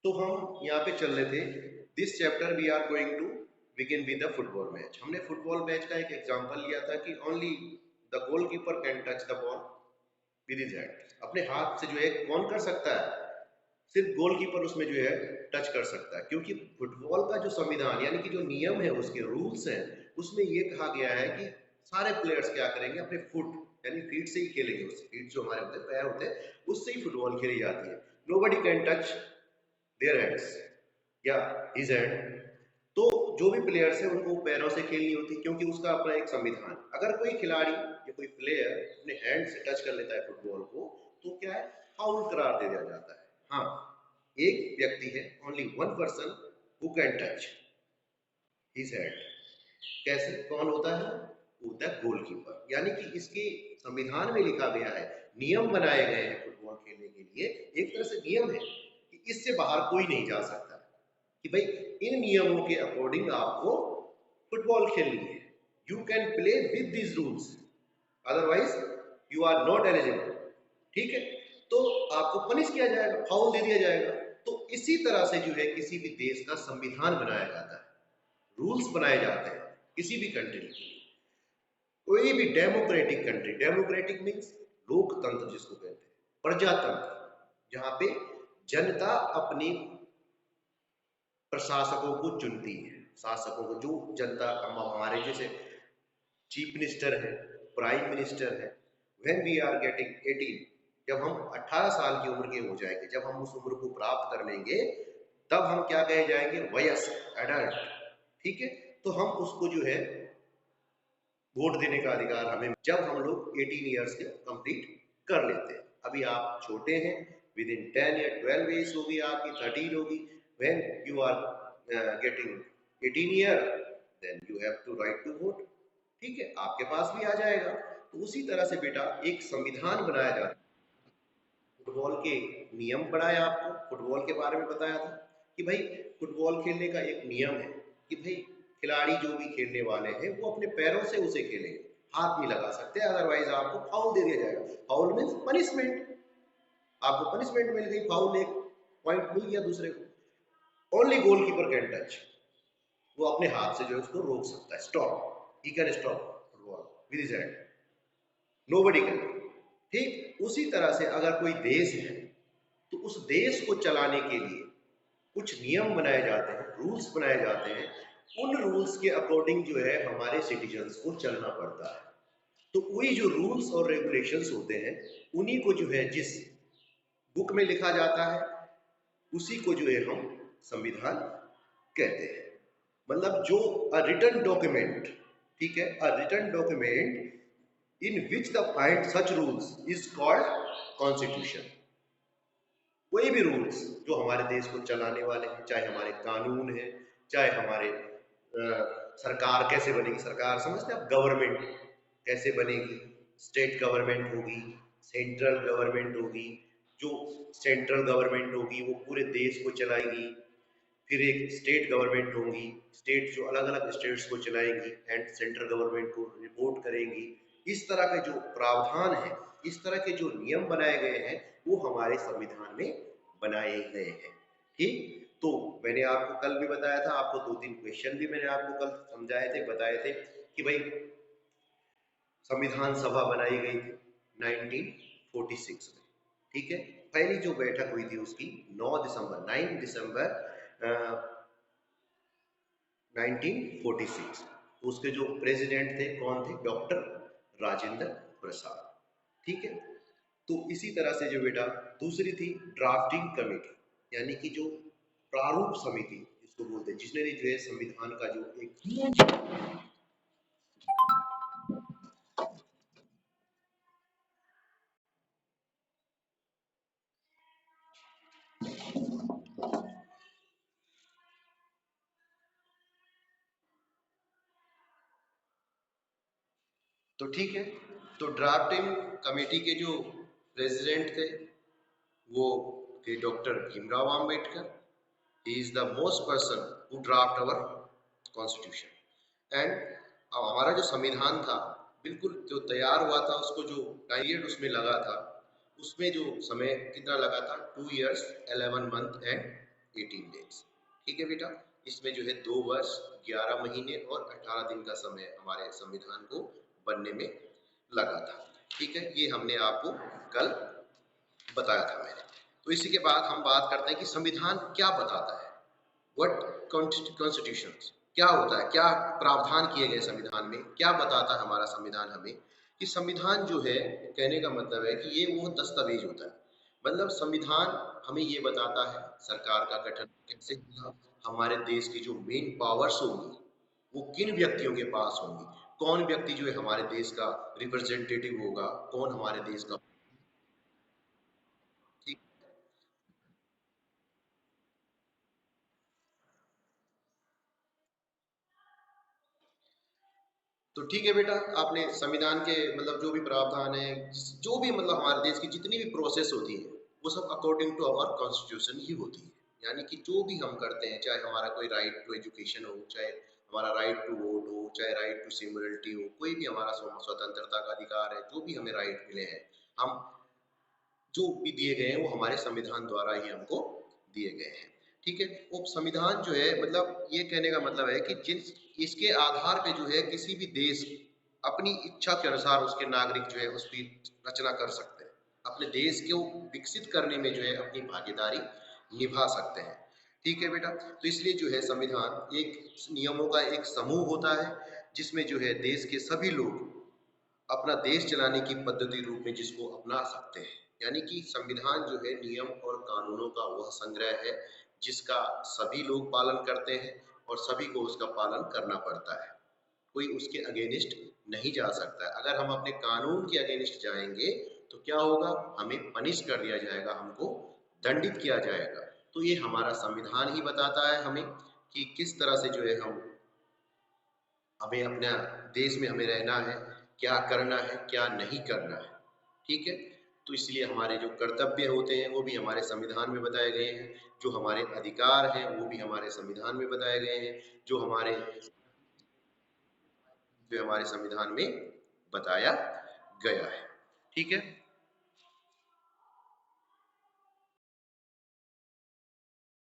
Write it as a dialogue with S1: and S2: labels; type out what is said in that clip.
S1: तो हम यहाँ पे चल रहे थे। This chapter we are going to begin with the football match. हमने फुटबॉल मैच का एक एग्जांपल लिया था कि only the goalkeeper can touch the ball with his hand. अपने हाथ से जो है कौन कर सकता है, सिर्फ गोलकीपर उसमें जो है टच कर सकता है, क्योंकि फुटबॉल का जो संविधान यानी कि जो नियम है, उसके रूल्स हैं, उसमें ये कहा गया है कि सारे प्लेयर्स क्या करेंगे, अपने फुट यानी फीट से ही खेलेंगे। उससे फीट जो हमारे होते हैं, पैर होते हैं, उससे ही फुटबॉल खेली जाती है। Nobody can touch their hands या हिज हैंड। तो जो भी प्लेयर्स है उनको पैरों से खेलनी होती है, क्योंकि उसका अपना एक संविधान। अगर कोई खिलाड़ी या कोई प्लेयर अपने हैंड से टच कर लेता है फुटबॉल को, तो क्या है, फाउल करार दे दिया जाता है। हाँ, एक व्यक्ति है, only one person who can touch his hand. कैसे, कौन होता है, होता है गोलकीपर। यानी कि इसके संविधान में लिखा गया है, नियम बनाए गए हैं फुटबॉल खेलने के लिए। एक तरह से नियम है कि इससे बाहर कोई नहीं जा सकता, कि भाई इन नियमों के अकॉर्डिंग आपको फुटबॉल खेलनी है। You can play with these rules, otherwise you are not eligible. ठीक है, तो आपको पनिश किया जाएगा, फाउल दे दिया जाएगा। तो इसी तरह से जो है किसी भी देश का संविधान बनाया जाता है, रूल्स बनाए जाते हैं किसी भी कंट्री के लिए। कोई भी डेमोक्रेटिक कंट्री, डेमोक्रेटिक मीन्स लोकतंत्र जिसको कहते हैं, प्रजातंत्र, जहां पे जनता अपनी प्रशासकों को चुनती है, शासकों को, जो जनता हमारे जैसे चीफ मिनिस्टर है, प्राइम मिनिस्टर है। व्हेन वी आर गेटिंग 18, जब हम 18 साल की उम्र के हो जाएंगे, जब हम उस उम्र को प्राप्त कर लेंगे, तब हम क्या कहे जाएंगे, वयस्क, एडल्ट। ठीक है, तो हम उसको जो है वोट देने का अधिकार हमें, जब हम लोग 18 ईयर्स के कंप्लीट कर लेते हैं। अभी आप छोटे हैं, विद इन 10 या 12 एज होगी आपकी, 13 होगी। When you are getting 18 year, then you have to right to vote. ठीक है, आपके पास भी आ जाएगा। तो उसी तरह से बेटा एक संविधान बनाया जाता है। फुटबॉल के नियम पढ़ाया आपको, फुटबॉल के बारे में बताया था कि भाई फुटबॉल खेलने का एक नियम है कि भाई खिलाड़ी जो भी खेलने वाले हैं वो अपने पैरों से उसे खेलेंगे, हाथ नहीं लगा सकते, अदरवाइज आपको फाउल दे दिया जाएगा। फाउल मीन्स पनिशमेंट, आपको पनिशमेंट मिल गई, फाउल एक पॉइंट मिल गया दूसरे को। ओनली गोलकीपर कैन टच, वो अपने हाथ से जो है उसको रोक सकता है, stop, he can stop football with his hand, nobody can. ठीक उसी तरह से अगर कोई देश है, तो उस देश को चलाने के लिए कुछ नियम बनाए जाते हैं, रूल्स बनाए जाते हैं। उन रूल्स के अकॉर्डिंग जो है हमारे सिटीजन्स को चलना पड़ता है। तो वही जो रूल्स और रेगुलेशंस होते हैं, उन्हीं को जो है जिस बुक में लिखा जाता है, उसी को जो है हम संविधान कहते हैं। मतलब जो अ रिटन डॉक्यूमेंट, ठीक है, a written document in which the find such rules is called constitution. कोई भी रूल्स जो हमारे देश को चलाने वाले हैं, चाहे हमारे कानून है, चाहे हमारे सरकार कैसे बनेगी, सरकार समझते हैं आप, गवर्नमेंट कैसे बनेगी, स्टेट गवर्नमेंट होगी, सेंट्रल गवर्नमेंट होगी। जो सेंट्रल गवर्नमेंट होगी वो पूरे देश को चलाएगी। फिर एक स्टेट गवर्नमेंट होगी, स्टेट जो अलग अलग स्टेट्स को चलाएंगी एंड सेंट्रल गवर्नमेंट को रिपोर्ट करेंगी। इस तरह के जो प्रावधान है, इस तरह के जो नियम बनाए गए हैं, वो हमारे संविधान में बनाए गए हैं। ठीक, तो मैंने आपको कल भी बताया था, आपको 2-3 क्वेश्चन भी मैंने आपको कल समझाए थे, बताए थे कि भाई संविधान सभा बनाई गई थी 1946 में। ठीक है, पहली जो बैठक हुई थी उसकी 9 दिसंबर 1946। उसके जो प्रेसिडेंट थे कौन थे, डॉक्टर राजेंद्र प्रसाद। ठीक है, तो इसी तरह से जो बेटा दूसरी थी ड्राफ्टिंग कमेटी, यानी कि जो प्रारूप समिति जिसको बोलते हैं, जिसने जो है संविधान का जो एक, तो ठीक है, तो ड्राफ्टिंग कमेटी के जो प्रेसिडेंट थे वो थे doctor Bhimrao Ambedkar. He is the most person who draft our constitution. And अब हमारा जो संविधान था बिल्कुल जो तैयार हुआ था, उसको जो पीरियड उसमें लगा था, उसमें जो समय कितना लगा था, 2 years 11 months एंड 18 डेज। ठीक है बेटा, इसमें जो है 2 वर्ष 11 महीने और 18 दिन का समय हमारे संविधान को बनने में लगा था। ठीक है, ये हमने आपको कल बताया था मैंने। तो इसी के बाद हम बात करते हैं कि संविधान क्या बताता है। व्हाट कॉन्स्टिट्यूशन, क्या होता है, क्या प्रावधान किए गए संविधान में, क्या बताता है हमारा संविधान हमें। कि संविधान जो है, कहने का मतलब है कि ये वो दस्तावेज होता है। मतलब संविधान हमें ये बताता है सरकार का गठन कैसे होगा, हमारे देश की जो मेन पावर्स होंगी वो किन व्यक्तियों के पास होंगी, कौन व्यक्ति जो है हमारे देश का रिप्रेजेंटेटिव होगा, कौन हमारे देश का। ठीक। तो ठीक है बेटा, आपने संविधान के मतलब जो भी प्रावधान है, जो भी मतलब हमारे देश की जितनी भी प्रोसेस होती है, वो सब अकॉर्डिंग टू आवर कॉन्स्टिट्यूशन ही होती है। यानी कि जो भी हम करते हैं, चाहे हमारा कोई राइट टू एजुकेशन हो, चाहे हमारा राइट टू वोट हो, चाहे राइट टू सिम्युलरिटी हो, कोई भी हमारा स्वतंत्रता का अधिकार है, जो भी हमें राइट मिले हैं, हम जो भी दिए गए हैं वो हमारे संविधान द्वारा ही हमको दिए गए हैं। ठीक है, वो संविधान जो है मतलब ये कहने का मतलब है कि जिन इसके आधार पे जो है किसी भी देश अपनी इच्छा के अनुसार उसके नागरिक जो है उसकी रचना कर सकते हैं, अपने देश को विकसित करने में जो है अपनी भागीदारी निभा सकते हैं। ठीक है बेटा, तो इसलिए जो है संविधान एक नियमों का एक समूह होता है जिसमें जो है देश के सभी लोग अपना देश चलाने की पद्धति रूप में जिसको अपना सकते हैं। यानी कि संविधान जो है नियम और कानूनों का वह संग्रह है जिसका सभी लोग पालन करते हैं और सभी को उसका पालन करना पड़ता है। कोई उसके अगेंस्ट नहीं जा सकता है। अगर हम अपने कानून के अगेंस्ट जाएंगे तो क्या होगा, हमें पनिश कर दिया जाएगा, हमको दंडित किया जाएगा। तो ये हमारा संविधान ही बताता है हमें कि किस तरह से जो है हमें अपना देश में हमें रहना है, क्या करना है, क्या नहीं करना है। ठीक है, तो इसलिए हमारे जो कर्तव्य होते हैं वो भी हमारे संविधान में बताए गए हैं, जो हमारे अधिकार हैं वो भी हमारे संविधान में बताए गए हैं, जो हमारे संविधान में बताया गया है। ठीक है,